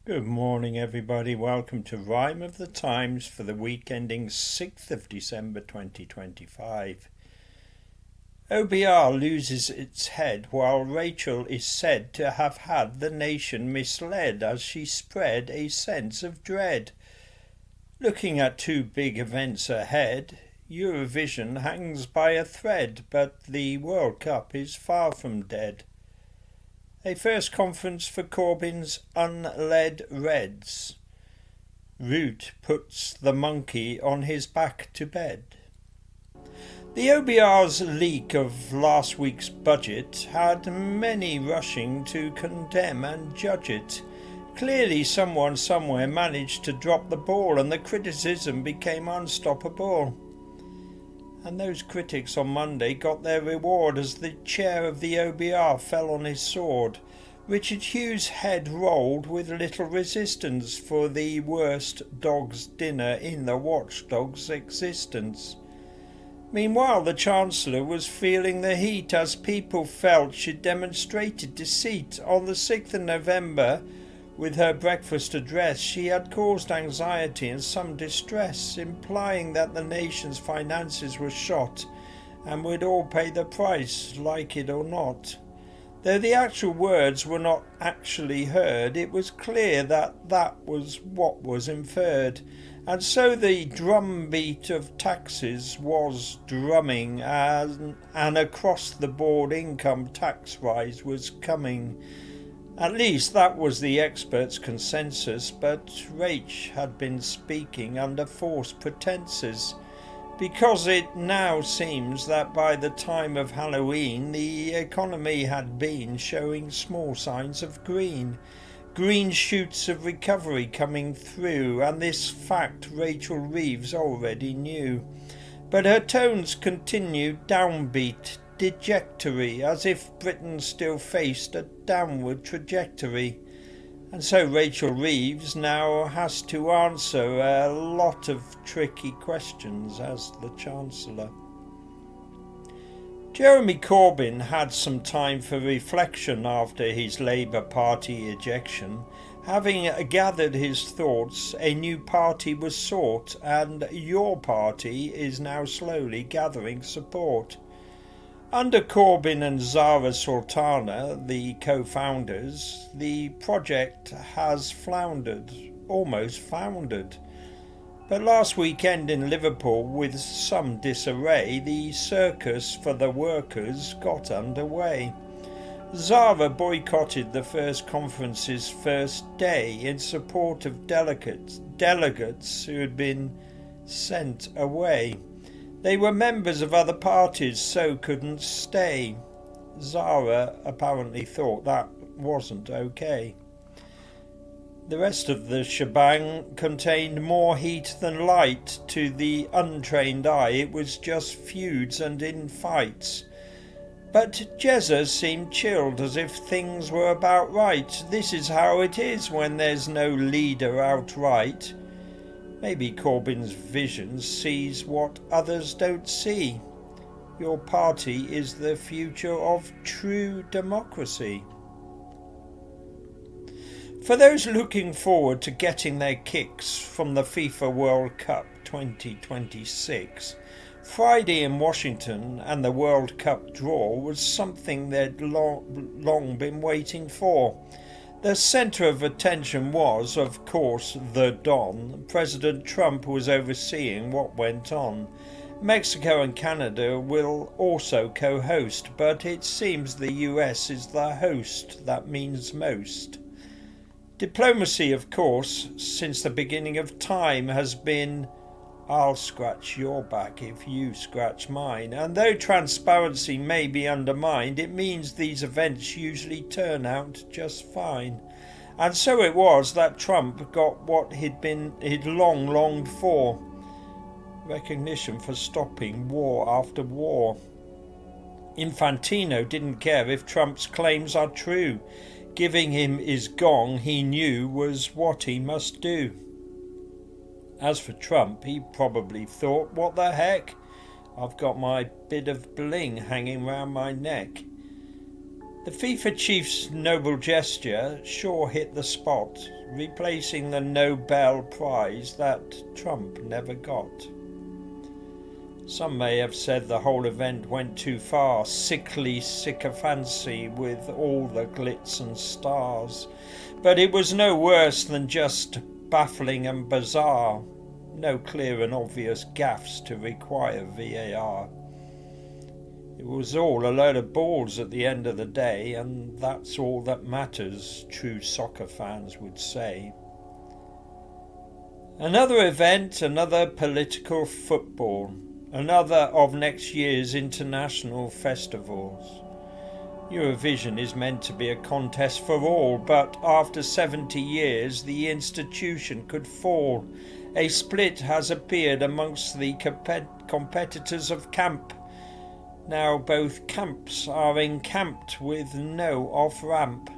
Good morning, everybody. Welcome to Rhyme of the Times for the week ending 6th of December 2025. OBR loses its head while Rachel is said to have had the nation misled as she spread a sense of dread. Looking at two big events ahead, Eurovision hangs by a thread, but the World Cup is far from dead. A first conference for Corbyn's unled Reds. Root puts the monkey on his back to bed. The OBR's leak of last week's budget had many rushing to condemn and judge it. Clearly someone somewhere managed to drop the ball and the criticism became unstoppable. And those critics on Monday got their reward as the chair of the OBR fell on his sword. Richard Hughes' head rolled with little resistance for the worst dog's dinner in the watchdog's existence. Meanwhile, the Chancellor was feeling the heat as people felt she'd demonstrated deceit. On the 6th of November, with her breakfast address, she had caused anxiety and some distress, implying that the nation's finances were shot and we'd all pay the price, like it or not. Though the actual words were not actually heard, it was clear that that was what was inferred, and so the drumbeat of taxes was drumming, and an across-the-board income tax rise was coming. At least that was the experts' consensus, but Rach had been speaking under false pretences, because it now seems that by the time of Halloween the economy had been showing small signs of green shoots of recovery coming through, and this fact Rachel Reeves already knew. But her tones continued downbeat, dejectory, as if Britain still faced a downward trajectory. And so Rachel Reeves now has to answer a lot of tricky questions as the Chancellor. Jeremy Corbyn had some time for reflection after his Labour Party ejection. Having gathered his thoughts, a new party was sought, and your party is now slowly gathering support. Under Corbyn and Zara Sultana, the co-founders, the project has floundered, almost foundered. But last weekend in Liverpool, with some disarray, the circus for the workers got underway. Zara boycotted the first conference's first day in support of delegates who had been sent away. They were members of other parties, so couldn't stay. Zara apparently thought that wasn't okay. The rest of the shebang contained more heat than light. To the untrained eye, it was just feuds and infights. But Jezza seemed chilled, as if things were about right. This is how it is when there's no leader outright. Maybe Corbyn's vision sees what others don't see. Your party is the future of true democracy. For those looking forward to getting their kicks from the FIFA World Cup 2026, Friday in Washington and the World Cup draw was something they'd long been waiting for. The centre of attention was, of course, the Don. President Trump was overseeing what went on. Mexico and Canada will also co-host, but it seems the US is the host that means most. Diplomacy, of course, since the beginning of time has been I'll scratch your back if you scratch mine, and though transparency may be undermined, it means these events usually turn out just fine. And so it was that Trump got what he'd long longed for: recognition for stopping war after war. Infantino didn't care if Trump's claims are true. Giving him his gong, he knew, was what he must do. As for Trump, he probably thought, what the heck? I've got my bit of bling hanging round my neck. The FIFA chief's noble gesture sure hit the spot. replacing the Nobel Prize that Trump never got. Some may have said the whole event went too far, sickly sycophancy with all the glitz and stars, but it was no worse than just baffling and bizarre, no clear and obvious gaffes to require VAR. It was all a load of balls at the end of the day, and that's all that matters, true soccer fans would say. Another event, another political football, another of next year's international festivals. Eurovision is meant to be a contest for all, but after 70 years the institution could fall. A split has appeared amongst the competitors of camp. Now both camps are encamped with no off-ramp.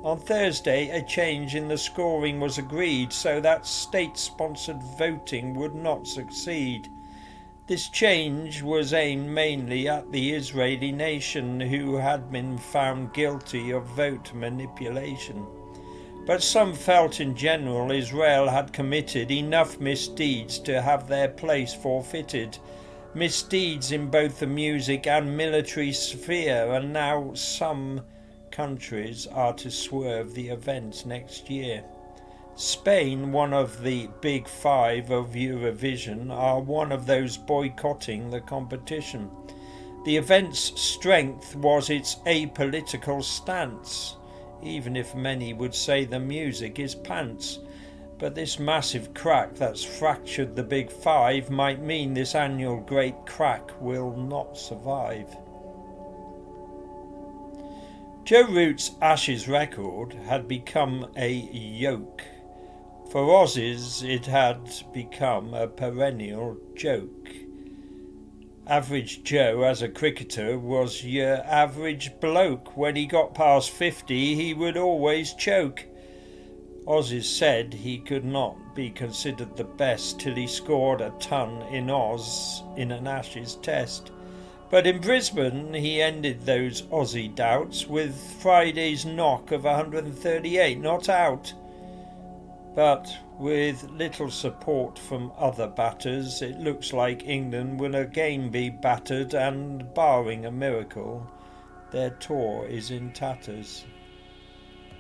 On Thursday, a change in the scoring was agreed so that state-sponsored voting would not succeed. This change was aimed mainly at the Israeli nation, who had been found guilty of vote manipulation. But some felt in general Israel had committed enough misdeeds to have their place forfeited. Misdeeds in both the music and military sphere, and now some countries are to swerve the event next year. Spain, one of the big five of Eurovision, are one of those boycotting the competition. The event's strength was its apolitical stance, even if many would say the music is pants. But this massive crack that's fractured the big five might mean this annual great crack will not survive. Joe Root's Ashes record had become a yoke. For Aussies it had become a perennial joke. Average Joe as a cricketer was your average bloke. When he got past 50 he would always choke. Aussies said he could not be considered the best till he scored a ton in Oz in an Ashes test. But in Brisbane he ended those Aussie doubts with Friday's knock of 138 not out. But with little support from other batters, it looks like England will again be battered, and barring a miracle, their tour is in tatters.